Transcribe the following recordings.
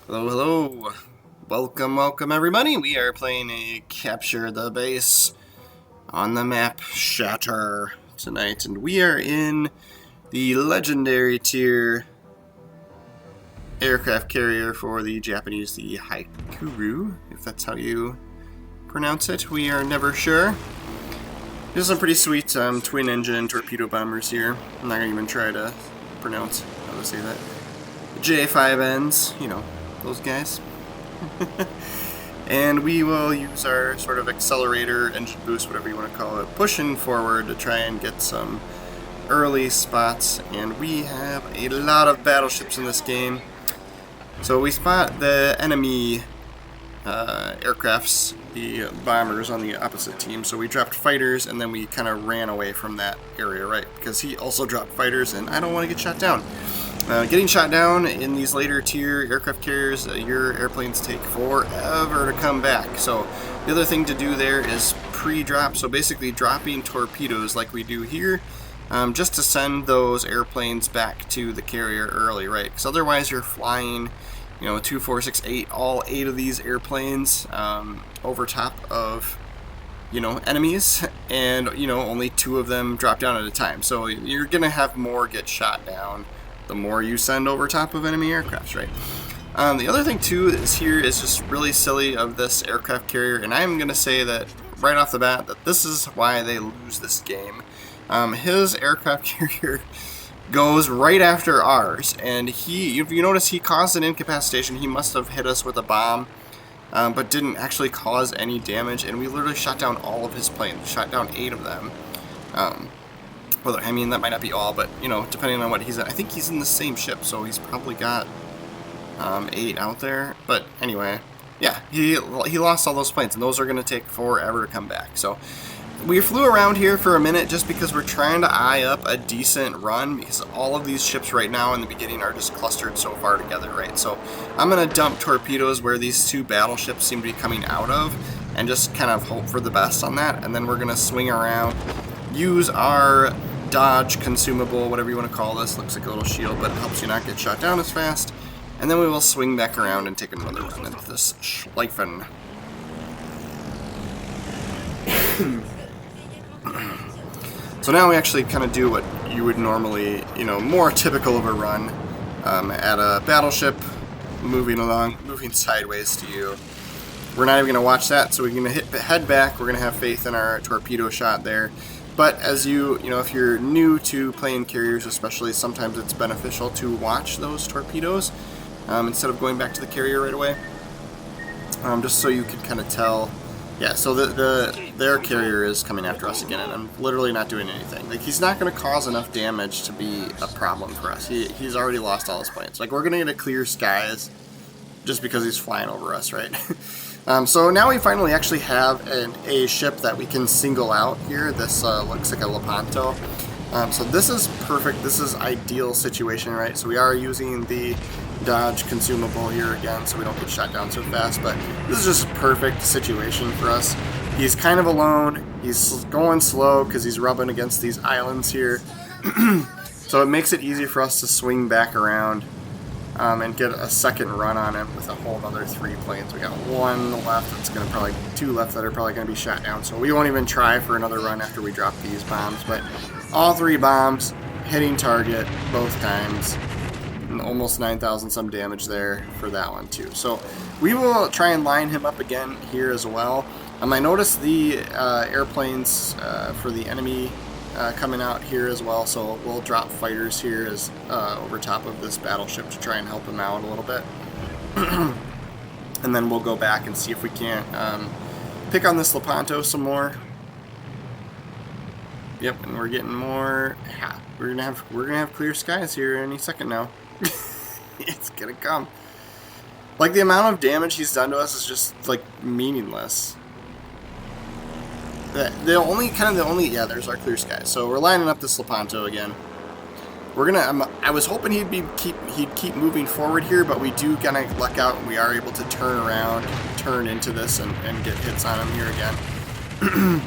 Hello, hello. Welcome everybody. We are playing a Capture the Base on the map Shatter tonight, and we are in the legendary tier aircraft carrier for the Japanese, the Hakuryu, if that's how you pronounce it. We are never sure. There's some pretty sweet twin-engine torpedo bombers here. I'm not going to even try to pronounce how to say that. J5Ns, you know, those guys. And we will use our sort of accelerator, engine boost, whatever you want to call it, pushing forward to try and get some early spots. And we have a lot of battleships in this game. So we spot the enemy aircrafts, the bombers on the opposite team. So we dropped fighters and then we kind of ran away from that area, right? Because he also dropped fighters and I don't want to get shot down. Getting shot down in these later tier aircraft carriers, your airplanes take forever to come back. So the other thing to do there is pre-drop, so basically dropping torpedoes like we do here, just to send those airplanes back to the carrier early, right? Because otherwise you're flying, you know, 2, 4, 6, 8, all 8 of these airplanes over top of, you know, enemies, and, you know, only 2 of them drop down at a time. So you're going to have more get shot down the more you send over top of enemy aircrafts, right? The other thing too is here is just really silly of this aircraft carrier, and I'm going to say that right off the bat that this is why they lose this game. His aircraft carrier goes right after ours, and if you notice, he caused an incapacitation. He must have hit us with a bomb, but didn't actually cause any damage, and we literally shot down all of his planes, shot down 8 of them. Well, I mean, that might not be all, but, you know, depending on what he's in. I think he's in the same ship, so he's probably got 8 out there. But anyway, yeah, he lost all those planes, and those are going to take forever to come back. So we flew around here for a minute just because we're trying to eye up a decent run, because all of these ships right now in the beginning are just clustered so far together, right? So I'm going to dump torpedoes where these 2 battleships seem to be coming out of and just kind of hope for the best on that. And then we're going to swing around, use our dodge consumable, whatever you want to call this. Looks like a little shield, but it helps you not get shot down as fast. And then we will swing back around and take another run at this Schleifen. So now we actually kind of do what you would normally, you know, more typical of a run at a battleship, moving sideways to you. We're not even going to watch that, so we're going to head back. We're going to have faith in our torpedo shot there. But as you know, if you're new to playing carriers especially, sometimes it's beneficial to watch those torpedoes instead of going back to the carrier right away. Just so you can kind of tell. Yeah, so their carrier is coming after us again, and I'm literally not doing anything. Like, he's not going to cause enough damage to be a problem for us. He's already lost all his planes. Like, we're going to get a clear skies just because he's flying over us, right? So now we finally actually have a ship that we can single out here. This looks like a Lepanto. So this is perfect. This is ideal situation, right? So we are using the dodge consumable here again, so we don't get shot down so fast. But this is just a perfect situation for us. He's kind of alone. He's going slow because he's rubbing against these islands here. So it makes it easy for us to swing back around and get a second run on him with a whole other 3 planes. We got 1 left. That's going to probably 2 left that are probably going to be shot down. So we won't even try for another run after we drop these bombs. But all 3 bombs hitting target both times. And almost 9,000 some damage there for that one too. So we will try and line him up again here as well. I noticed the airplanes for the enemy coming out here as well, so we'll drop fighters here as over top of this battleship to try and help him out a little bit. And then we'll go back and see if we can't pick on this Lepanto some more. Yep, and we're getting more. Yeah, we're gonna have clear skies here any second now. It's gonna come. Like, the amount of damage he's done to us is just like meaningless. Yeah, there's our clear skies. So we're lining up this Lepanto again. We're gonna. I was hoping he'd keep moving forward here, but we do kind of luck out, and we are able to turn around, turn into this, and get hits on him here again.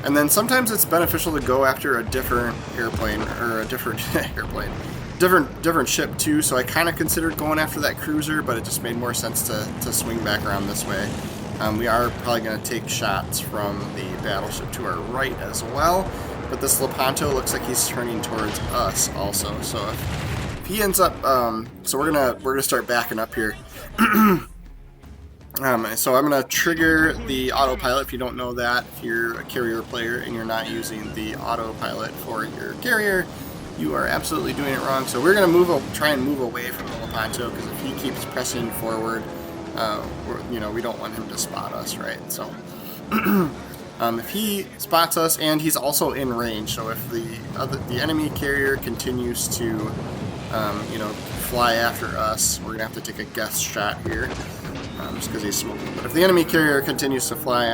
And then sometimes it's beneficial to go after a different airplane, or a different different ship too, so I kind of considered going after that cruiser, but it just made more sense to swing back around this way. We are probably going to take shots from the battleship to our right as well, but this Lepanto looks like he's turning towards us also. So if he ends up, so we're gonna start backing up here. So I'm gonna trigger the autopilot. If you don't know that, if you're a carrier player and you're not using the autopilot for your carrier, you are absolutely doing it wrong. So we're gonna try and move away from the Lepanto, because if he keeps pressing forward, we don't want him to spot us, right? So if he spots us, and he's also in range, so if the enemy carrier continues to fly after us, we're gonna have to take a guess shot here, just because he's smoking. But if the enemy carrier continues to fly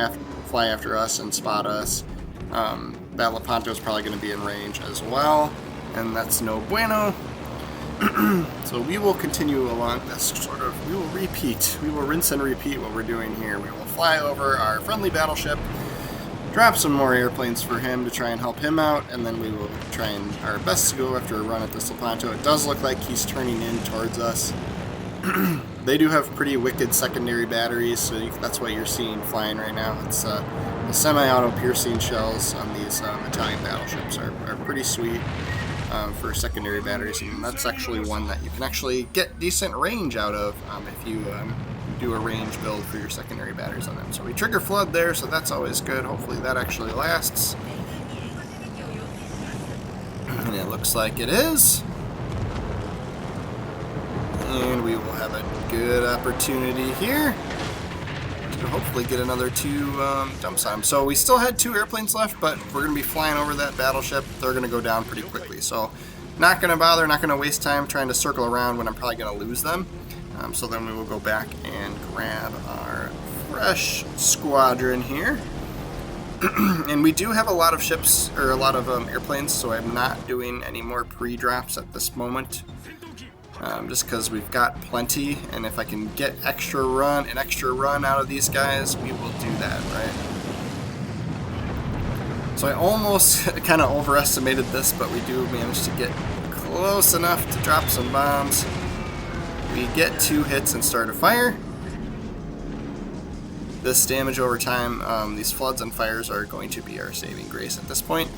after us and spot us, that Lepanto is probably going to be in range as well, and that's no bueno. So we will continue along this we will rinse and repeat what we're doing here. We will fly over our friendly battleship, drop some more airplanes for him to try and help him out, and then we will try our best to go after a run at this Lepanto. It does look like he's turning in towards us. They do have pretty wicked secondary batteries, so that's what you're seeing flying right now. It's the semi-auto piercing shells on these Italian battleships are pretty sweet for secondary batteries, and that's actually one that you can actually get decent range out of if you do a range build for your secondary batteries on them. So we trigger flood there, so that's always good. Hopefully that actually lasts. And it looks like it is. And we will have a good opportunity here to hopefully get another 2 dumps on him. So we still had 2 airplanes left, but we're going to be flying over that battleship. They're going to go down pretty quickly. So not going to bother, not going to waste time trying to circle around when I'm probably going to lose them. So then we will go back and grab our fresh squadron here. And we do have a lot of ships, or a lot of airplanes, so I'm not doing any more pre-drops at this moment. Just because we've got plenty, and if I can get an extra run out of these guys, we will do that, right? So I almost kind of overestimated this, but we do manage to get close enough to drop some bombs. We get 2 hits and start a fire. This damage over time, these floods and fires are going to be our saving grace at this point.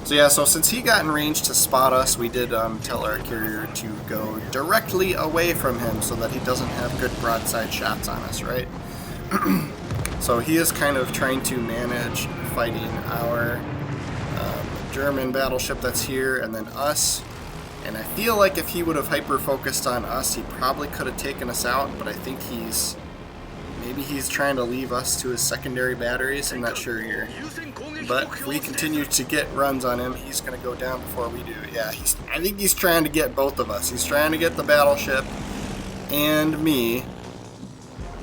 So yeah, so since he got in range to spot us, we did tell our carrier to go directly away from him so that he doesn't have good broadside shots on us, right? So he is kind of trying to manage fighting our German battleship that's here, and then us. And I feel like if he would have hyper-focused on us, he probably could have taken us out, but I think maybe he's trying to leave us to his secondary batteries. I'm not sure here. But if we continue to get runs on him, he's going to go down before we do. Yeah, I think he's trying to get both of us. He's trying to get the battleship and me.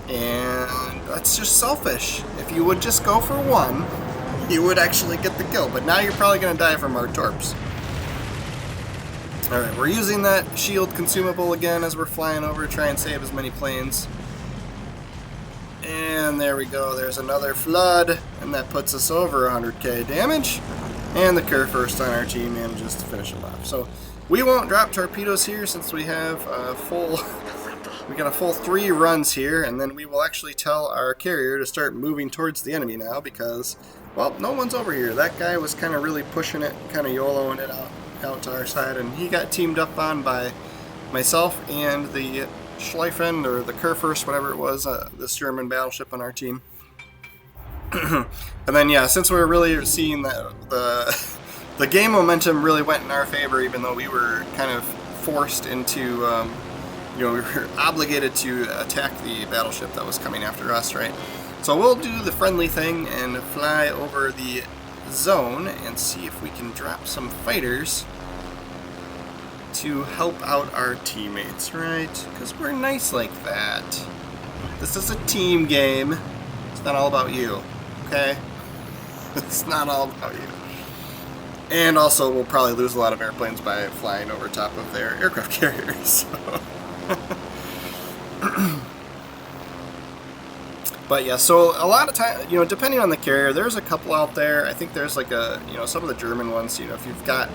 And that's just selfish. If you would just go for one, you would actually get the kill. But now you're probably going to die from our torps. Alright, we're using that shield consumable again as we're flying over to try and save as many planes. And there we go, there's another flood, and that puts us over 100k damage. And the Kurfürst on our team manages to finish him off. So we won't drop torpedoes here since we have we got a full 3 runs here, and then we will actually tell our carrier to start moving towards the enemy now because, well, no one's over here. That guy was kind of really pushing it, kind of YOLOing it out to our side, and he got teamed up on by myself and the Schleifen, or the Kurfürst, whatever it was, this German battleship on our team. And then, yeah, since we're really seeing that the game momentum really went in our favor, even though we were kind of forced into, we were obligated to attack the battleship that was coming after us, right? So we'll do the friendly thing and fly over the zone and see if we can drop some fighters to help out our teammates, right? Because we're nice like that. This is a team game. It's not all about you, okay? It's not all about you. And also, we'll probably lose a lot of airplanes by flying over top of their aircraft carriers. So. But yeah, so a lot of time, depending on the carrier, there's a couple out there. I think there's like some of the German ones, if you've got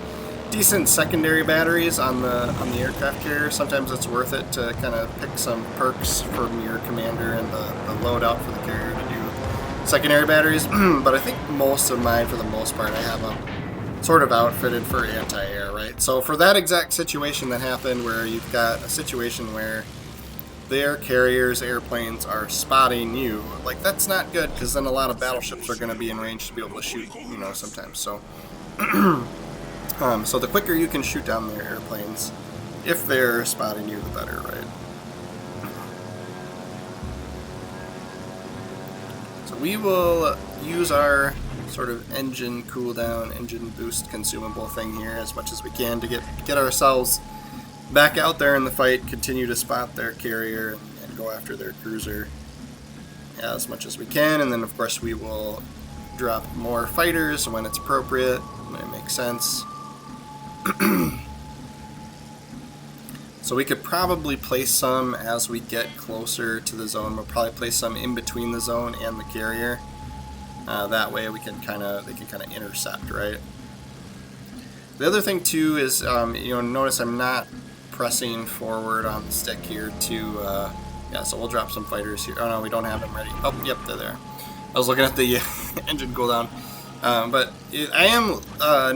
decent secondary batteries on the aircraft carrier. Sometimes it's worth it to kind of pick some perks from your commander and the loadout for the carrier to do secondary batteries. But I think most of mine, for the most part, I have them sort of outfitted for anti-air, right? So for that exact situation that happened, where you've got a situation where their carriers, airplanes are spotting you, like, that's not good, because then a lot of battleships are going to be in range to be able to shoot, you know, sometimes. So so the quicker you can shoot down their airplanes, if they're spotting you, the better, right? So we will use our sort of engine cooldown, engine boost consumable thing here as much as we can to get ourselves back out there in the fight, continue to spot their carrier and go after their cruiser as much as we can. And then of course we will drop more fighters when it's appropriate, when it makes sense. So we could probably place some as we get closer to the zone. We'll probably place some in between the zone and the carrier. That way they can kind of intercept, right? The other thing too is, notice I'm not pressing forward on the stick here to, yeah, so we'll drop some fighters here. Oh no, we don't have them ready. Oh, yep, they're there. I was looking at the engine cooldown. But I am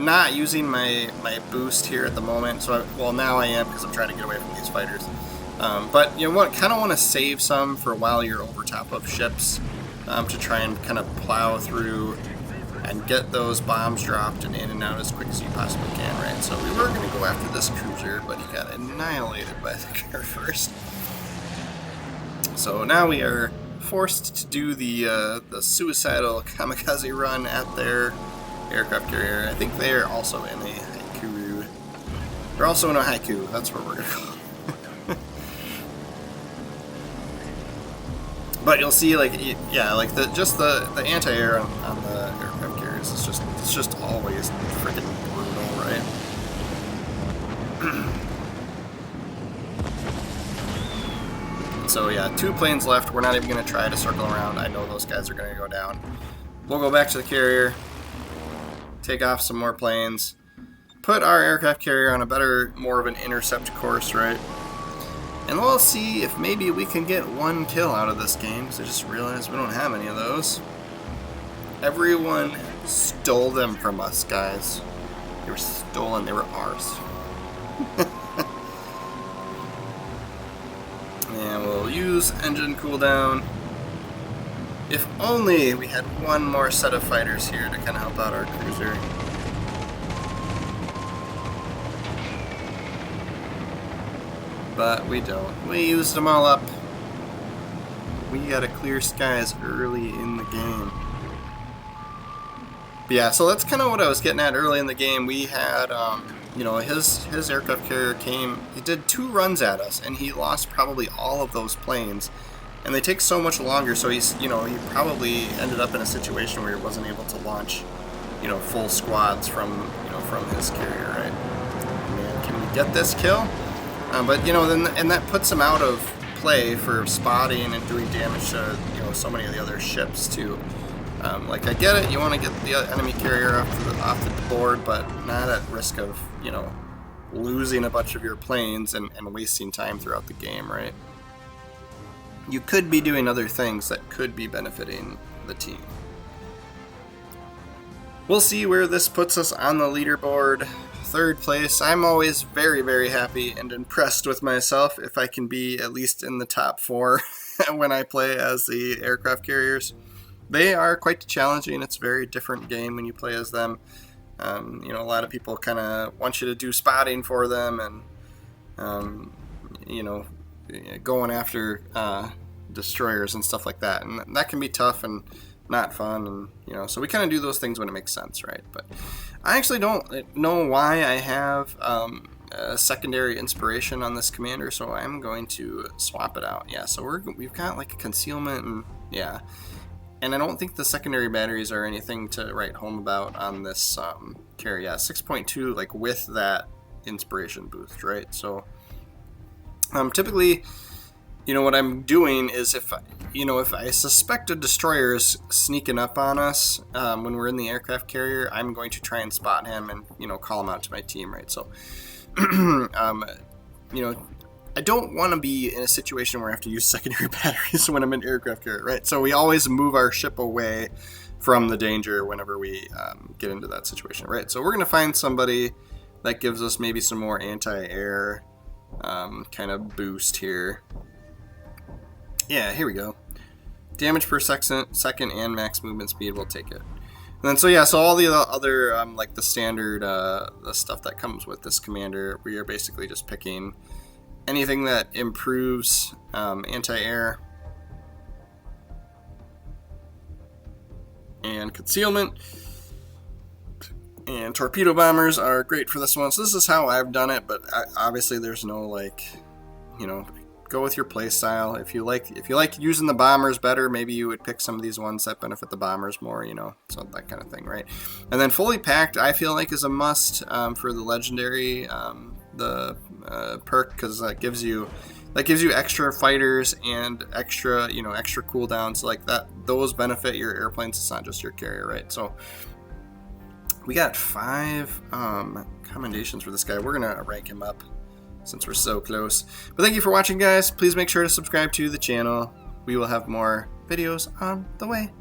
not using my boost here at the moment. So, well, now I am, because I'm trying to get away from these fighters. But you know what? Kind of want to save some for while you're over top of ships, to try and kind of plow through and get those bombs dropped and in and out as quick as you possibly can, right? So we were going to go after this cruiser, but he got annihilated by the car first. So now we are forced to do the suicidal kamikaze run at their aircraft carrier. I think they are also in a Hakuryu. They're also in a haiku. That's what we're gonna call it. But you'll see, like, yeah, like the anti-air on the aircraft carriers is just always freaking brutal, right? So yeah, 2 planes left. We're not even going to try to circle around. I know those guys are going to go down. We'll go back to the carrier, take off some more planes, put our aircraft carrier on more of an intercept course, right? And we'll see if maybe we can get 1 kill out of this game, because I just realized we don't have any of those. Everyone stole them from us, guys. They were stolen. They were ours. And we'll use engine cooldown. If only we had 1 more set of fighters here to kind of help out our cruiser. But we don't. We used them all up. We gotta clear skies early in the game. But yeah, so that's kind of what I was getting at early in the game. We had, his aircraft carrier came, he did 2 runs at us, and he lost probably all of those planes. And they take so much longer, so he probably ended up in a situation where he wasn't able to launch, full squads from his carrier, right? Man, can we get this kill? But then that puts him out of play for spotting and doing damage to so many of the other ships too. Like, I get it, you want to get the enemy carrier off the board, but not at risk of losing a bunch of your planes and wasting time throughout the game, right? You could be doing other things that could be benefiting the team. We'll see where this puts us on the leaderboard. 3rd place. I'm always very, very happy and impressed with myself if I can be at least in the top 4 when I play as the aircraft carriers. They are quite challenging. It's a very different game when you play as them. A lot of people kind of want you to do spotting for them and, going after destroyers and stuff like that. And that can be tough and not fun, and so we kind of do those things when it makes sense, right? But I actually don't know why I have a secondary inspiration on this commander, so I'm going to swap it out. Yeah, so we've got like a concealment, and yeah, and I don't think the secondary batteries are anything to write home about on this carrier. Yeah, 6.2, like with that inspiration boost, right? So typically you know, what I'm doing is if I suspect a destroyer is sneaking up on us when we're in the aircraft carrier, I'm going to try and spot him and, you know, call him out to my team, right? So, you know, I don't want to be in a situation where I have to use secondary batteries when I'm in aircraft carrier, right? So we always move our ship away from the danger whenever we get into that situation, right? So we're going to find somebody that gives us maybe some more anti-air kind of boost here. Yeah, here we go. Damage per second and max movement speed, we'll take it. And then so yeah, so all the other like the standard the stuff that comes with this commander, we are basically just picking anything that improves anti-air and concealment. And torpedo bombers are great for this one. So this is how I've done it, but obviously there's no, like, you know, go with your play style. If you like using the bombers better, maybe you would pick some of these ones that benefit the bombers more, you know, so that kind of thing, right? And then fully packed, I feel like, is a must for the legendary perk, because that gives you extra fighters and extra cooldowns like that. Those benefit your airplanes. It's not just your carrier, right? So we got 5 commendations for this guy. We're gonna rank him up since we're so close. But thank you for watching, guys. Please make sure to subscribe to the channel. We will have more videos on the way.